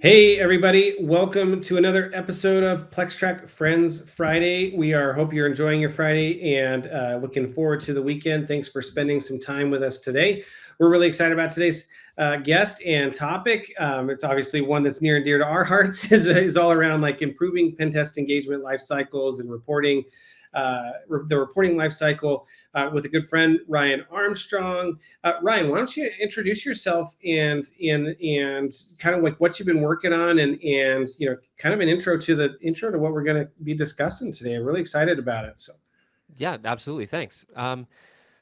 Hey everybody, welcome to another episode of PlexTrack Friends Friday. Hope you're enjoying your Friday and looking forward to the weekend. Thanks for spending some time with us today. We're really excited about today's guest and topic. It's obviously one that's near and dear to our hearts, is all around like improving pen test engagement life cycles and reporting, the reporting life cycle with a good friend, Ryan Armstrong. Ryan, why don't you introduce yourself and kind of like what you've been working on and kind of an intro to what we're going to be discussing today. I'm really excited about it. So Yeah, absolutely. Thanks.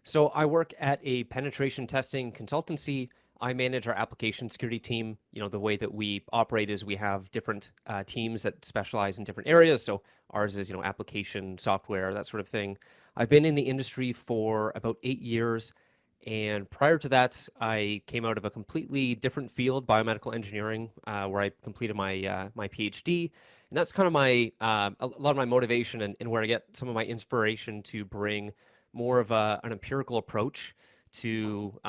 So I work at a penetration testing consultancy. I manage our application security team. The way that we operate is we have different teams that specialize in different areas. So ours is, application, software, that sort of thing. I've been in the industry for about 8 years. And prior to that, I came out of a completely different field, biomedical engineering, where I completed my PhD. And that's kind of a lot of my motivation and where I get some of my inspiration to bring more of an empirical approach to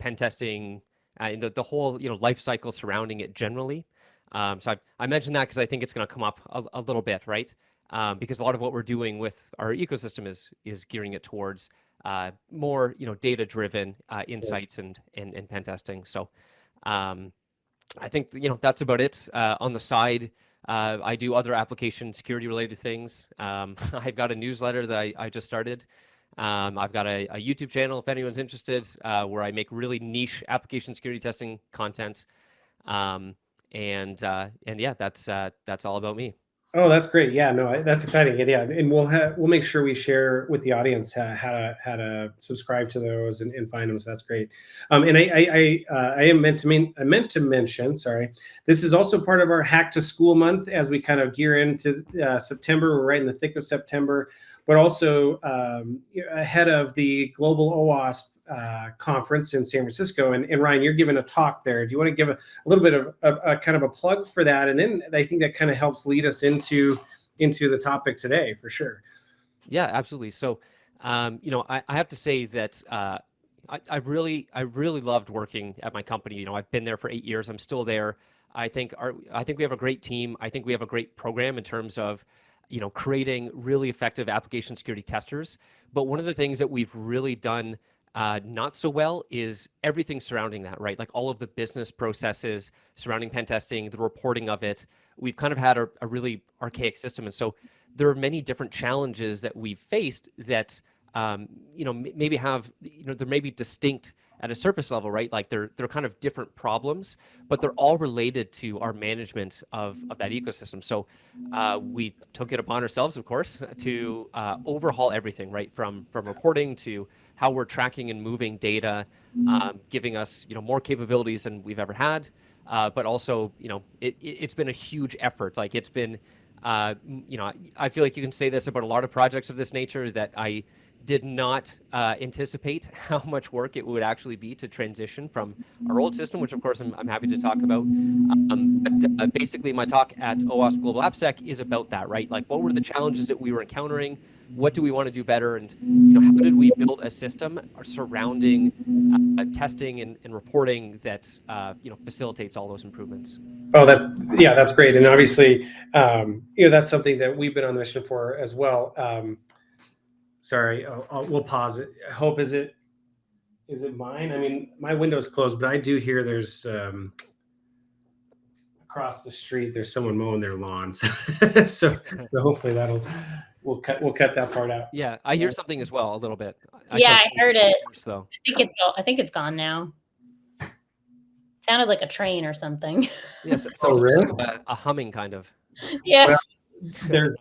pen testing and the whole life cycle surrounding it generally. So I mentioned that because I think it's going to come up a little bit, right? Because a lot of what we're doing with our ecosystem is gearing it towards more data driven insights and pen testing. So I think that's about it. On the side, I do other application security related things. I've got a newsletter that I just started. I've got a YouTube channel if anyone's interested, where I make really niche application security testing content. And yeah, that's all about me. oh, that's great. Yeah, no, that's exciting. And we'll make sure we share with the audience how to subscribe to those and find them. So that's great. And I meant to mention. Sorry, this is also part of our Hack to School month as we kind of gear into September. We're right in the thick of September, but also ahead of the Global OWASP conference in San Francisco. And Ryan, you're giving a talk there. Do you want to give a little bit of a kind of a plug for that? And then I think that kind of helps lead us into the topic today for sure. Yeah, absolutely. So, I have to say that I really loved working at my company. I've been there for 8 years. I'm still there. I think we have a great team. I think we have a great program in terms of, creating really effective application security testers. But one of the things that we've really done not so well is everything surrounding that, right? Like all of the business processes surrounding pen testing, the reporting of it. We've kind of had a really archaic system, and so there are many different challenges that we've faced that maybe have there may be distinct at a surface level, right? Like they're kind of different problems, but they're all related to our management of that ecosystem. So we took it upon ourselves, of course, to overhaul everything, right? From reporting to how we're tracking and moving data, giving us more capabilities than we've ever had. But also, it's been a huge effort. Like it's been, I feel like you can say this about a lot of projects of this nature that I did not anticipate how much work it would actually be to transition from our old system, which of course I'm happy to talk about. But basically, my talk at OWASP Global AppSec is about that, right? Like, what were the challenges that we were encountering? What do we want to do better? And how did we build a system surrounding testing and reporting that facilitates all those improvements? Oh, that's great. And obviously, that's something that we've been on the mission for as well. Sorry, we'll pause it. I hope is it mine? I mean, my window's closed, but I do hear there's across the street there's someone mowing their lawns. so hopefully we'll cut that part out. Yeah, I hear something as well a little bit. Yeah, I heard it. Though. I think it's gone now. Sounded like a train or something. Yes, Oh, really? Like a humming kind of. Yeah. Well, there's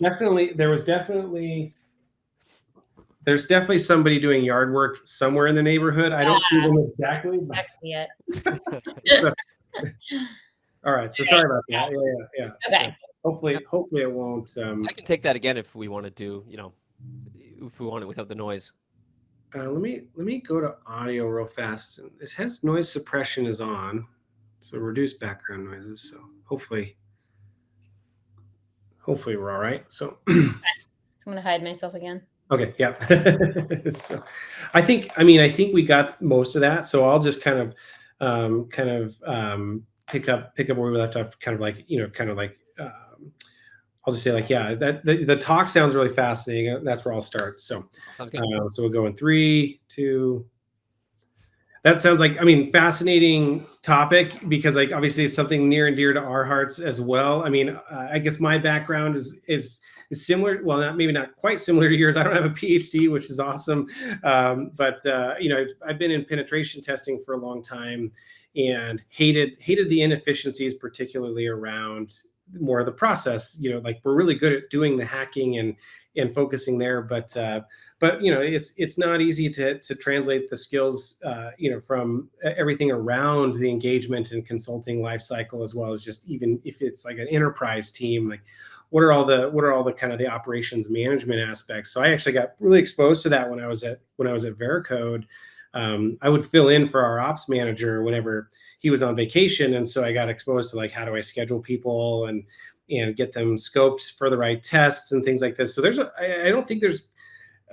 definitely somebody doing yard work somewhere in the neighborhood. I don't see them exactly. But... Yet. So, all right. So sorry about that. Yeah. Okay. So hopefully it won't. I can take that again if we want to do, if we want it without the noise. Let me go to audio real fast. It has noise suppression is on, so reduce background noises. So hopefully we're all right. So I'm gonna hide myself again. Okay. Yeah. So I think we got most of that. So I'll just kind of pick up where we left off, kind of like, I'll just say like, yeah, that the talk sounds really fascinating. That's where I'll start. So, Sounds good. so we'll go in 3, 2. That sounds like, I mean, fascinating topic, because like obviously it's something near and dear to our hearts as well. I mean, I guess my background is similar. Well, maybe not quite similar to yours. I don't have a PhD, which is awesome. But I've been in penetration testing for a long time, and hated the inefficiencies, particularly around more of the process. Like we're really good at doing the hacking and focusing there, but it's not easy to translate the skills from everything around the engagement and consulting lifecycle, as well as just even if it's like an enterprise team, like what are all the kind of the operations management aspects. So I actually got really exposed to that when I was at Veracode. I would fill in for our ops manager whenever he was on vacation, and so I got exposed to like, how do I schedule people and get them scoped for the right tests and things like this. So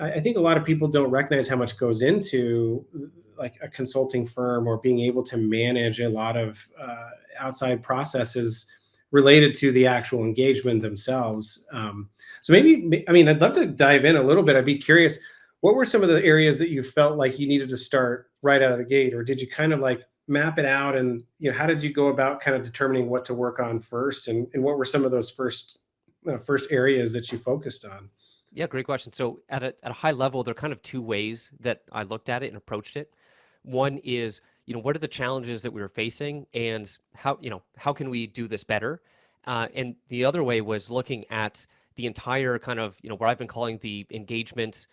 I think a lot of people don't recognize how much goes into like a consulting firm, or being able to manage a lot of outside processes related to the actual engagement themselves. So maybe, I mean, I'd love to dive in a little bit. I'd be curious, what were some of the areas that you felt like you needed to start right out of the gate, or did you kind of like map it out, and how did you go about kind of determining what to work on first, and what were some of those first areas that you focused on? Yeah, great question. So at a high level, there are kind of two ways that I looked at it and approached it. One is, what are the challenges that we were facing, and how can we do this better? And the other way was looking at the entire kind of, what I've been calling the engagement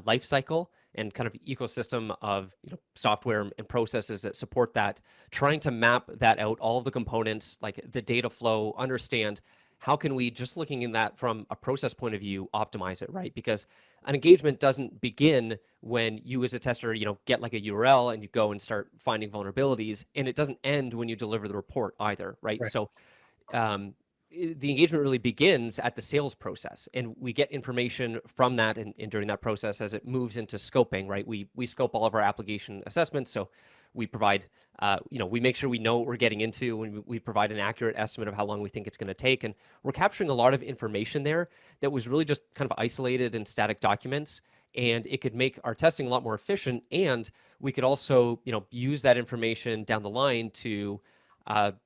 life cycle, and kind of ecosystem of software and processes that support that, trying to map that out, all of the components, like the data flow, understand how can we, just looking in that from a process point of view, optimize it, right? Because an engagement doesn't begin when you as a tester, get like a URL and you go and start finding vulnerabilities, and it doesn't end when you deliver the report either, right? Right. So the engagement really begins at the sales process, and we get information from that, and during that process as it moves into scoping, right? We scope all of our application assessments, so we provide, we make sure we know what we're getting into, when we provide an accurate estimate of how long we think it's going to take, and we're capturing a lot of information there that was really just kind of isolated in static documents, and it could make our testing a lot more efficient, and we could also, use that information down the line to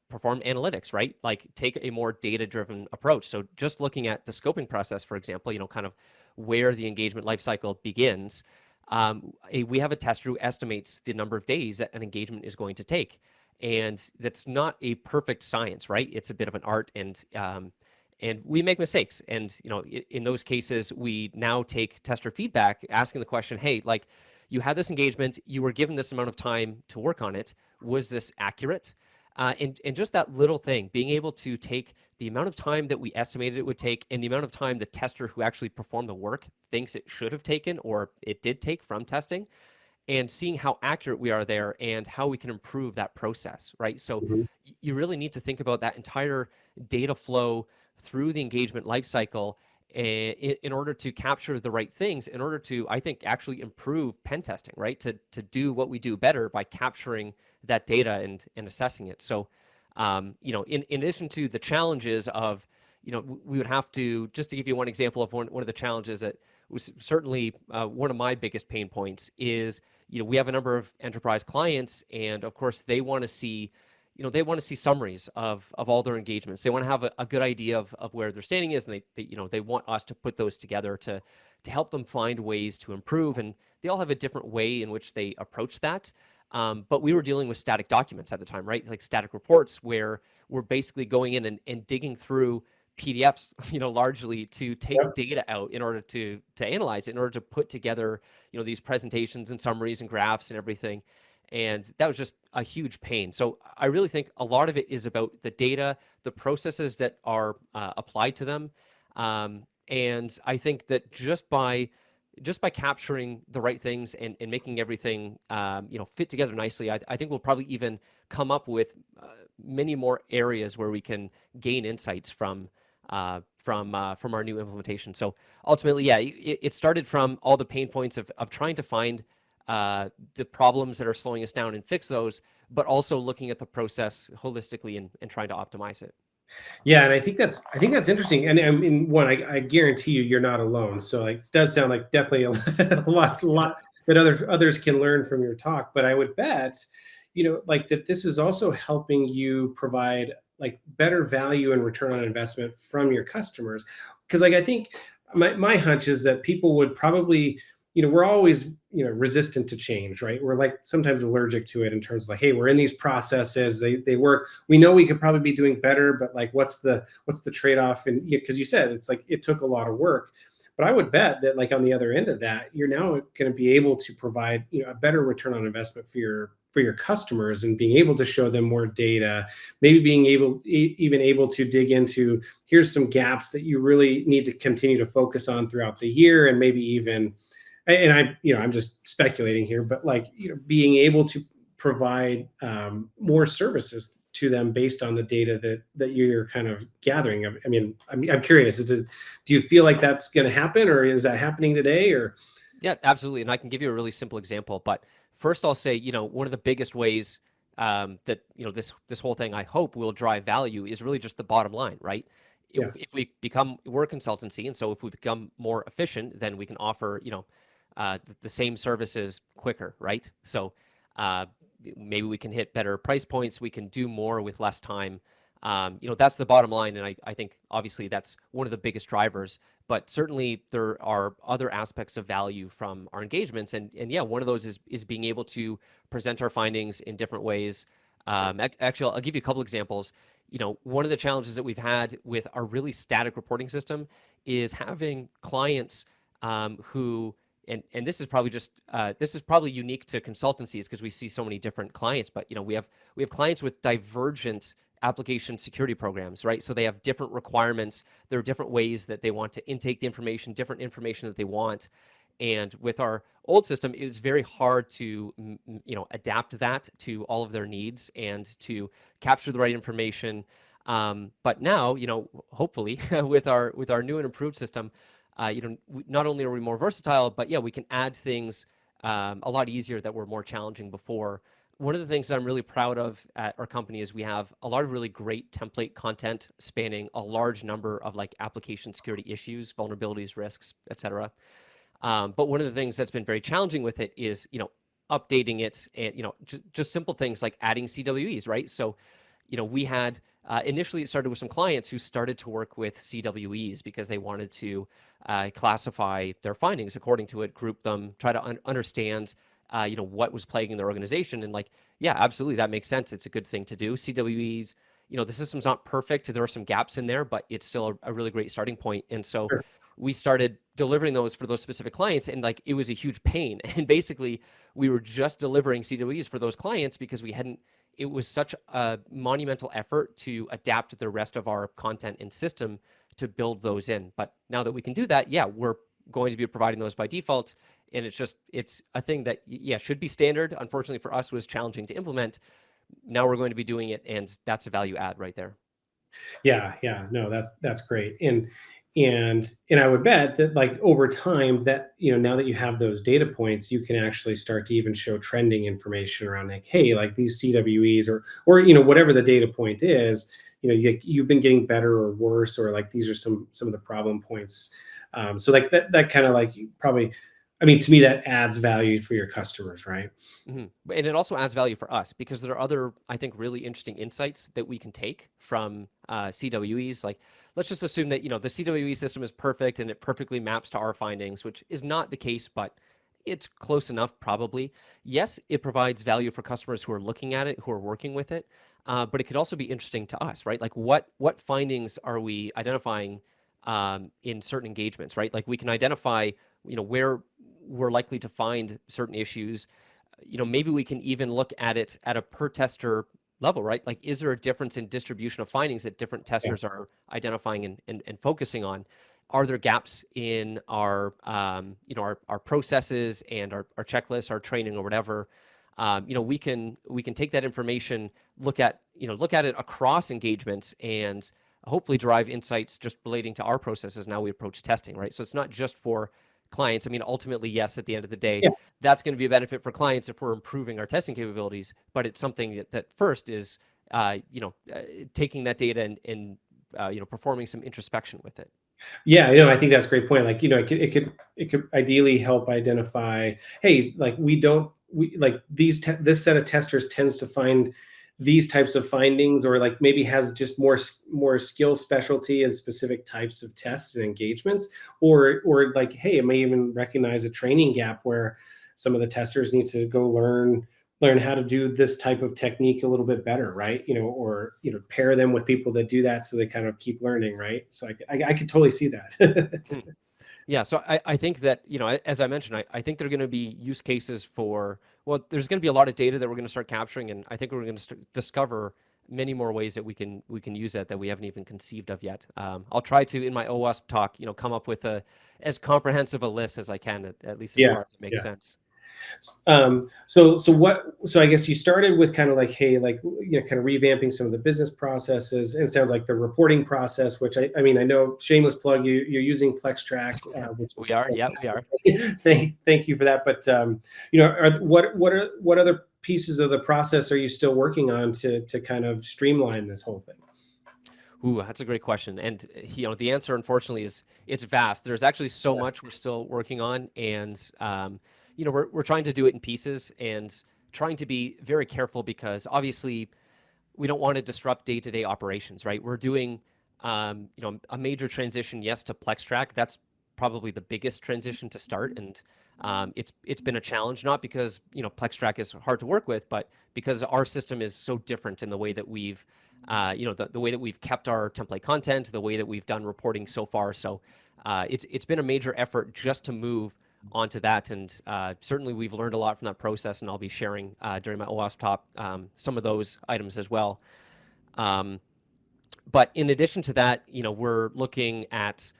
perform analytics, right? Like take a more data-driven approach. So just looking at the scoping process, for example, kind of where the engagement lifecycle begins, we have a tester who estimates the number of days that an engagement is going to take. And that's not a perfect science, right? It's a bit of an art, and we make mistakes. And in those cases, we now take tester feedback, asking the question, hey, like you had this engagement, you were given this amount of time to work on it. Was this accurate? And just that little thing, being able to take the amount of time that we estimated it would take, and the amount of time the tester who actually performed the work thinks it should have taken, or it did take from testing, and seeing how accurate we are there and how we can improve that process, right? So Mhm. you really need to think about that entire data flow through the engagement lifecycle in order to capture the right things, in order to, I think, actually improve pen testing, right? To do what we do better by capturing that data and assessing it. So, in addition to the challenges of, we would have to, just to give you one example of one of the challenges that was certainly one of my biggest pain points is, we have a number of enterprise clients, and of course they want to see, summaries of all their engagements. They want to have a good idea of where their standing is, and they want us to put those together to help them find ways to improve. And they all have a different way in which they approach that. But we were dealing with static documents at the time, right? Like static reports, where we're basically going in and digging through PDFs, largely to take Yep. data out in order to analyze it, in order to put together, these presentations and summaries and graphs and everything. And that was just a huge pain. So I really think a lot of it is about the data, the processes that are applied to them. And I think that just by capturing the right things and making everything fit together nicely, I think we'll probably even come up with many more areas where we can gain insights from our new implementation. So ultimately, yeah, it started from all the pain points of trying to find the problems that are slowing us down and fix those, but also looking at the process holistically and trying to optimize it. Yeah, and I think that's interesting. And I mean, one, I guarantee you're not alone. So like, it does sound like definitely a lot that others can learn from your talk. But I would bet, like that this is also helping you provide like better value and return on investment from your customers. Because like I think my hunch is that people would probably, we're always, resistant to change, right? We're like sometimes allergic to it in terms of like, hey, we're in these processes, they work. We know we could probably be doing better, but like, what's the trade-off? And because you said it's like it took a lot of work, but I would bet that like on the other end of that, you're now going to be able to provide, a better return on investment for your customers, and being able to show them more data, maybe being even able to dig into, here's some gaps that you really need to continue to focus on throughout the year, and maybe even, and I'm just speculating here, but like, being able to provide more services to them based on the data that you're kind of gathering. I mean, I'm curious. Do you feel like that's going to happen, or is that happening today? Or Yeah, absolutely. And I can give you a really simple example. But first, I'll say, one of the biggest ways that this whole thing, I hope, will drive value is really just the bottom line, right? yeah, If we're a consultancy, and so if we become more efficient, then we can offer the same services quicker, right? So uh, maybe we can hit better price points. We can do more with less time. That's the bottom line, and I think obviously that's one of the biggest drivers. But certainly there are other aspects of value from our engagements, and yeah, one of those is being able to present our findings in different ways. Actually, I'll give you a couple examples. One of the challenges that we've had with our really static reporting system is having clients who, and this is probably unique to consultancies because we see so many different clients, but we have clients with divergent application security programs, right? So they have different requirements. There are different ways that they want to intake the information, different information that they want. And with our old system, it was very hard to, adapt that to all of their needs and to capture the right information. But now, hopefully, with our new and improved system, not only are we more versatile, but yeah, we can add things a lot easier that were more challenging before. One of the things that I'm really proud of at our company is we have a lot of really great template content spanning a large number of like application security issues, vulnerabilities, risks, et cetera. But one of the things that's been very challenging with it is, updating it, and, just simple things like adding CWEs, right? So, we had initially it started with some clients who started to work with CWEs because they wanted to classify their findings according to it, group them, try to understand what was plaguing their organization. And like, yeah, absolutely, that makes sense. It's a good thing to do. CWEs, the system's not perfect. There are some gaps in there, but it's still a really great starting point. And so sure. we started delivering those for those specific clients, and like it was a huge pain. And basically, we were just delivering CWEs for those clients because we hadn't. It was such a monumental effort to adapt the rest of our content and system to build those in. But now that we can do that, yeah, we're going to be providing those by default. And it's a thing that, yeah, should be standard. Unfortunately for us, was challenging to implement. Now we're going to be doing it, and that's a value add right there. Yeah, no, that's great. And I would bet that like over time that, now that you have those data points, you can actually start to even show trending information around like, hey, like these CWEs, or whatever the data point is, you've been getting better or worse, or like these are some of the problem points. So like that kind of like probably, I mean, to me, that adds value for your customers, right? And it also adds value for us because there are other, I think, really interesting insights that we can take from CWEs. Like, let's just assume that the CWE system is perfect and it perfectly maps to our findings, which is not the case, but it's close enough, probably. Yes, it provides value for customers who are looking at it, who are working with it, but it could also be interesting to us, right? Like, what findings are we identifying in certain engagements, right? Like, we can identify, where we're likely to find certain issues. Maybe we can even look at it at a per tester level, right? Like, is there a difference in distribution of findings that different Yeah. testers are identifying and focusing on? Are there gaps in our, our processes and our checklists, our training, or whatever? We can take that information, look at it across engagements, and hopefully derive insights just relating to our processes and how we approach testing, right? So it's not just for clients. I mean, ultimately, yes, at the end of the day, Yeah. that's going to be a benefit for clients if we're improving our testing capabilities. But it's something that first is, taking that data and performing some introspection with it. Yeah, I think that's a great point. Like, it could ideally help identify, hey, like we like this set of testers tends to find these types of findings, or like maybe has just more skill specialty and specific types of tests and engagements, or like, hey, it may even recognize a training gap where some of the testers need to go learn how to do this type of technique a little bit better, right? Or pair them with people that do that, so they kind of keep learning, right? So I could totally see that. Hmm. Yeah, so I think that, as I mentioned, I think there are going to be use cases for, well, there's going to be a lot of data that we're going to start capturing, and I think we're going to discover many more ways that we can use that we haven't even conceived of yet. I'll try to, in my OWASP talk, come up with as comprehensive a list as I can, at least as Yeah, far as it makes yeah. sense. So I guess you started with kind of like, hey, like, kind of revamping some of the business processes, and it sounds like the reporting process, which I mean, I know, shameless plug, you're using PlexTrack, which is, We are, yeah, we are. thank you for that. But what other pieces of the process are you still working on to kind of streamline this whole thing? Ooh, that's a great question. And the answer, unfortunately, is it's vast. There's actually so much we're still working on, and we're trying to do it in pieces and trying to be very careful, because obviously we don't want to disrupt day-to-day operations, right? We're doing a major transition, yes, to PlexTrack. That's probably the biggest transition to start, and it's been a challenge, not because PlexTrack is hard to work with, but because our system is so different in the way that we've the way that we've kept our template content, the way that we've done reporting so far. So it's been a major effort just to move onto that, and certainly we've learned a lot from that process, and I'll be sharing during my OWASP talk some of those items as well. But in addition to that, we're looking at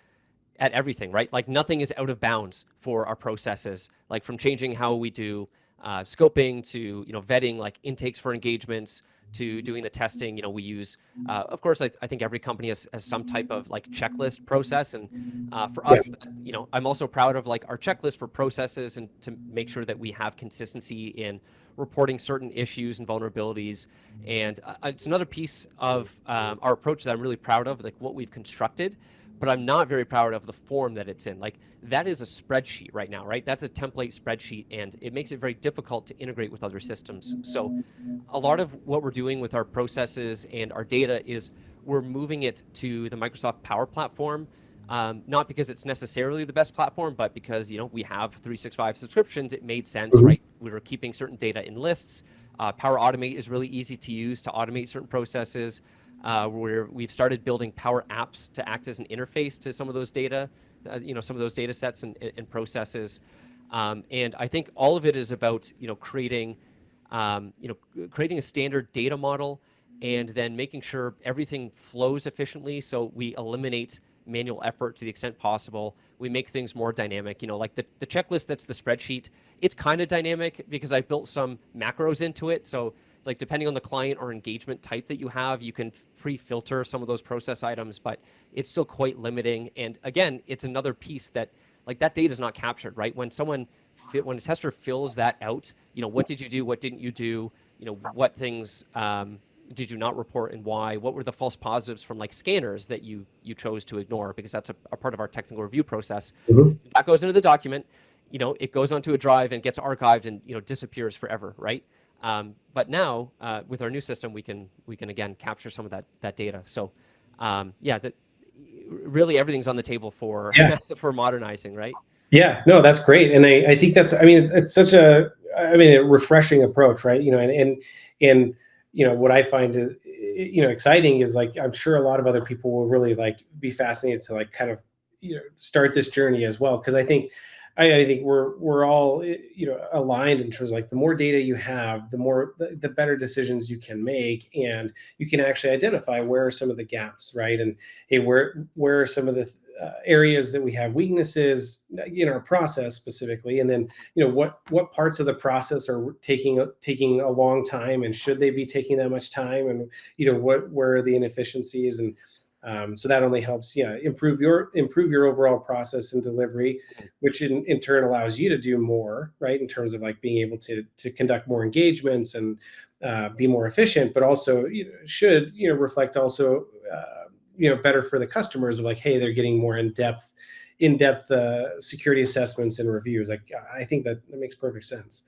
everything, right? Like, nothing is out of bounds for our processes, like from changing how we do scoping to, vetting like intakes for engagements, to doing the testing. We use, of course, I think every company has some type of like checklist process. And for us, I'm also proud of like our checklist for processes, and to make sure that we have consistency in reporting certain issues and vulnerabilities. And it's another piece of our approach that I'm really proud of, like what we've constructed, but I'm not very proud of the form that it's in. Like, that is a spreadsheet right now, right? That's a template spreadsheet, and it makes it very difficult to integrate with other systems. So a lot of what we're doing with our processes and our data is we're moving it to the Microsoft Power Platform, not because it's necessarily the best platform, but because, we have 365 subscriptions. It made sense, right? We were keeping certain data in lists. Power Automate is really easy to use to automate certain processes. We've started building Power Apps to act as an interface to some of those data, some of those data sets and processes. And I think all of it is about, creating a standard data model, and then making sure everything flows efficiently. So we eliminate manual effort to the extent possible. We make things more dynamic. Like the checklist, that's the spreadsheet. It's kind of dynamic because I built some macros into it. So it's like, depending on the client or engagement type that you have, you can pre-filter some of those process items, but it's still quite limiting. And again, it's another piece that, like, that data is not captured, right? When a tester fills that out, what did you do? What didn't you do? What things did you not report, and why? What were the false positives from like scanners that you chose to ignore? Because that's a part of our technical review process. That goes into the document. It goes onto a drive and gets archived and disappears forever, right? But now with our new system, we can again capture some of that data. So that really everything's on the table for for modernizing, right? Yeah, no, that's great. And I think that's, I mean, it's such a refreshing approach, right? And what I find is, exciting is, like, I'm sure a lot of other people will really like be fascinated to like kind of, start this journey as well. Cause I think we're all, aligned in terms of, like, the more data you have, the better decisions you can make, and you can actually identify where are some of the gaps, right? And hey, where are some of the areas that we have weaknesses in our process specifically, and then what parts of the process are taking a long time, and should they be taking that much time, and where are the inefficiencies, and So that only helps, improve your overall process and delivery, which in turn allows you to do more, right? In terms of like being able to conduct more engagements and be more efficient, but also should reflect also better for the customers of like, hey, they're getting more in-depth security assessments and reviews. Like, I think that makes perfect sense.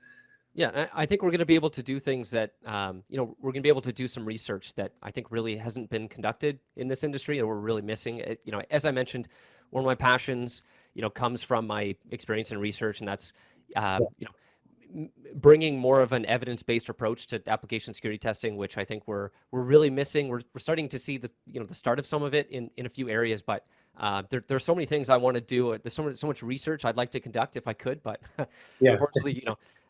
Yeah, I think we're going to be able to do things that, we're going to be able to do some research that I think really hasn't been conducted in this industry, and we're really missing. As I mentioned, one of my passions, comes from my experience in research, and that's, bringing more of an evidence-based approach to application security testing, which I think we're really missing. We're starting to see the start of some of it in a few areas, but there's so many things I want to do. There's so much research I'd like to conduct if I could, but Yeah. unfortunately,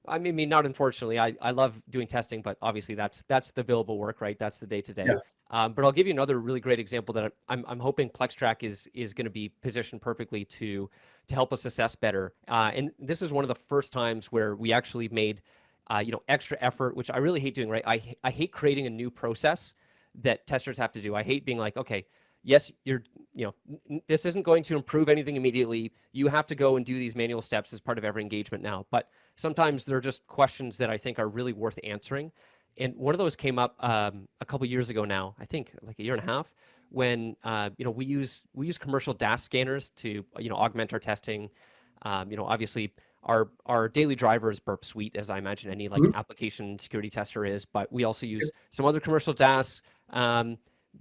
I mean, not unfortunately. I love doing testing, but obviously that's the billable work, right? That's the day to day. But I'll give you another really great example that I'm hoping PlexTrack is going to be positioned perfectly to help us assess better. And this is one of the first times where we actually made extra effort, which I really hate doing. Right? I hate creating a new process that testers have to do. I hate being like, okay, yes, this isn't going to improve anything immediately. You have to go and do these manual steps as part of every engagement now. But sometimes they're just questions that I think are really worth answering. And one of those came up a couple years ago now, I think like a year and a half, when we use commercial DAS scanners to augment our testing. Obviously our daily driver is Burp Suite, as I imagine any like application security tester is, but we also use some other commercial DAS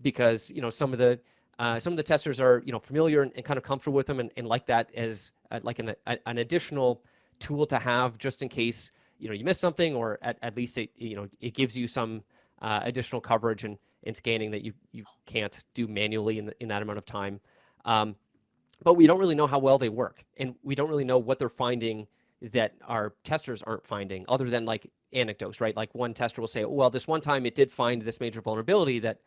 because some of the testers are familiar and kind of comfortable with them and like that as like an additional tool to have just in case you miss something, or at least it gives you some additional coverage and scanning that you can't do manually in that amount of time. But we don't really know how well they work, and we don't really know what they're finding that our testers aren't finding, other than like anecdotes, right? Like one tester will say, oh, well, this one time it did find this major vulnerability that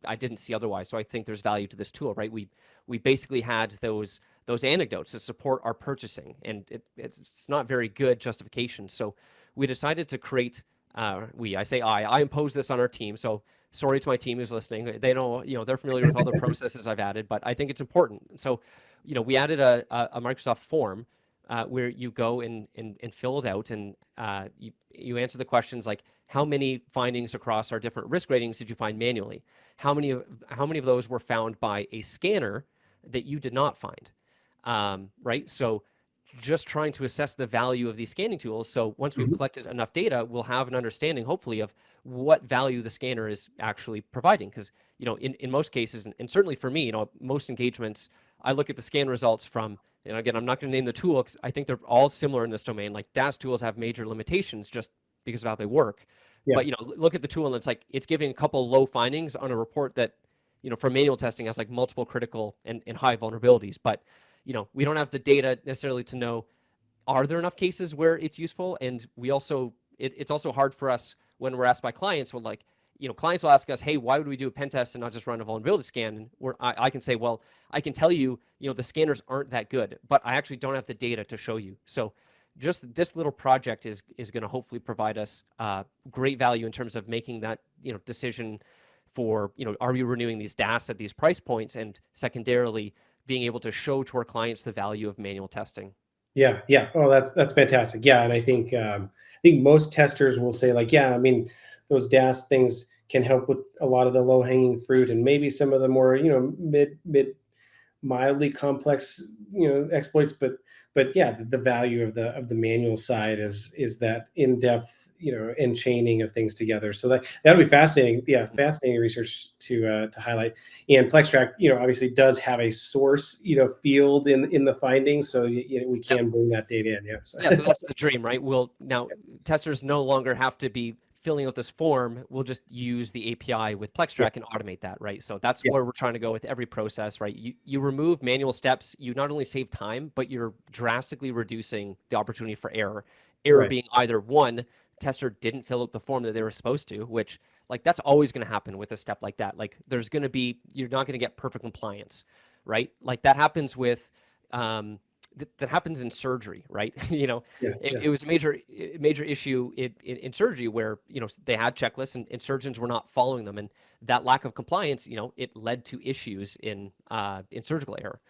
I didn't see otherwise. So I think there's value to this tool, right? We basically had those anecdotes to support our purchasing, and it's not very good justification. So we decided to create. I impose this on our team. So sorry to my team who's listening. They know, they're familiar with all the processes I've added, but I think it's important. So, we added a Microsoft form where you go and fill it out, and you answer the questions like, how many findings across our different risk ratings did you find manually? How many of those were found by a scanner that you did not find? Right? So just trying to assess the value of these scanning tools. So once we've collected enough data, we'll have an understanding, hopefully, of what value the scanner is actually providing. Because, in most cases, and certainly for me, most engagements, I look at the scan results from, and again, I'm not going to name the tool because I think they're all similar in this domain. Like DAS tools have major limitations just because of how they work. Yeah. But, look at the tool and it's giving a couple low findings on a report that, for manual testing has like multiple critical and high vulnerabilities. But, we don't have the data necessarily to know, are there enough cases where it's useful? And we also, it's also hard for us when we're asked by clients, well, like, clients will ask us, hey, why would we do a pen test and not just run a vulnerability scan? And I can say, well, I can tell you, the scanners aren't that good, but I actually don't have the data to show you. So just this little project is going to hopefully provide us great value in terms of making that, decision for, are we renewing these DAS at these price points? And secondarily, being able to show to our clients the value of manual testing. Yeah. Oh, that's fantastic. Yeah, and I think most testers will say like, yeah, I mean, those DAS things can help with a lot of the low hanging fruit, and maybe some of the more mildly complex exploits, but yeah, the value of the manual side is that in depth and chaining of things together. So that'll be fascinating. Yeah, fascinating research to highlight. And PlexTrack, obviously does have a source, field in the findings, so we can bring that data in. Yeah. So that's the dream, right? Now testers no longer have to be filling out this form. We'll just use the API with PlexTrack and automate that, right? So that's where we're trying to go with every process, right? You remove manual steps. You not only save time, but you're drastically reducing the opportunity for error. Error being either one, tester didn't fill out the form that they were supposed to, which like that's always going to happen with a step like that. Like there's going to be, you're not going to get perfect compliance, right? Like that happens with that happens in surgery, right? You know, Yeah, it was a major issue in surgery where, you know, they had checklists and surgeons were not following them, and that lack of compliance, you know, it led to issues in surgical error.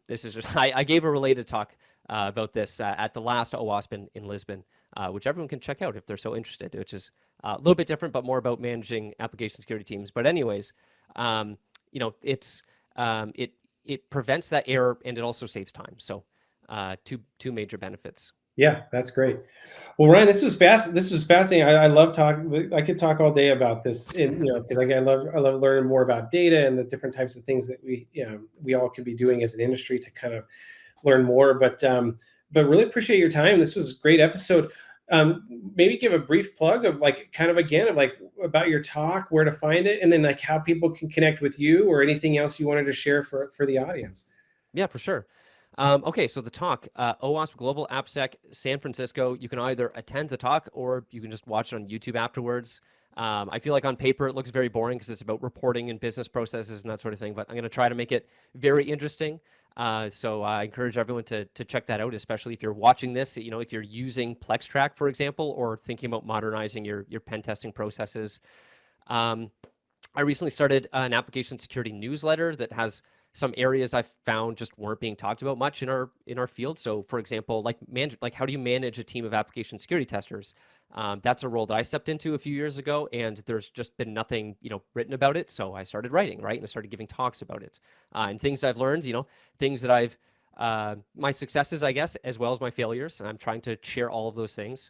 This is just, I gave a related talk about this at the last OWASP in Lisbon, which everyone can check out if they're so interested, which is a little bit different, but more about managing application security teams. But anyways, you know, it prevents that error and it also saves time. So two major benefits. Yeah, that's great. Well, Ryan, this was fast. This was fascinating. I love talking. I could talk all day about this, and you know, because I love learning more about data and the different types of things that we all could be doing as an industry to kind of learn more. But really appreciate your time. This was a great episode. Maybe give a brief plug of like kind of again of like about your talk, where to find it, and then like how people can connect with you or anything else you wanted to share for the audience. Yeah, for sure. Okay, so the talk, OWASP Global AppSec San Francisco. You can either attend the talk or you can just watch it on YouTube afterwards. I feel like on paper it looks very boring because it's about reporting and business processes and that sort of thing, but I'm going to try to make it very interesting. So I encourage everyone to check that out, especially if you're watching this, you know, if you're using PlexTrack, for example, or thinking about modernizing your pen testing processes. I recently started an application security newsletter that has some areas I found just weren't being talked about much in our field. So, for example, like how do you manage a team of application security testers? That's a role that I stepped into a few years ago, and there's just been nothing, you know, written about it. So I started writing, right, and I started giving talks about it, and things I've learned, you know, things that I've my successes, I guess, as well as my failures, and I'm trying to share all of those things.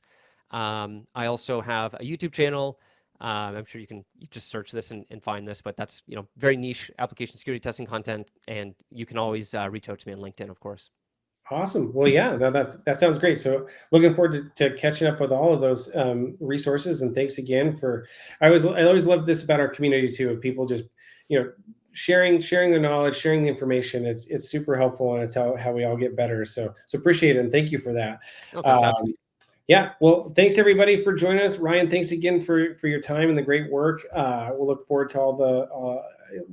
I also have a YouTube channel. I'm sure you just search this and find this, but that's, you know, very niche application security testing content, and you can always reach out to me on LinkedIn, of course. Awesome. Well, yeah, that sounds great. So looking forward to catching up with all of those resources. And thanks again for, I always love this about our community too, of people just, you know, sharing their knowledge, sharing the information. It's super helpful, and it's how we all get better. So appreciate it. And thank you for that. Okay, yeah, well, thanks everybody for joining us. Ryan, thanks again for your time and the great work. We'll look forward to all the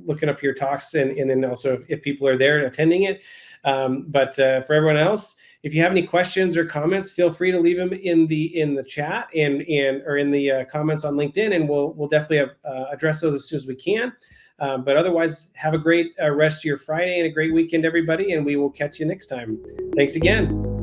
looking up your talks, and then also if people are there attending it. But for everyone else, if you have any questions or comments, feel free to leave them in the chat and or in the comments on LinkedIn, and we'll definitely address those as soon as we can. But otherwise, have a great rest of your Friday and a great weekend, everybody, and we will catch you next time. Thanks again.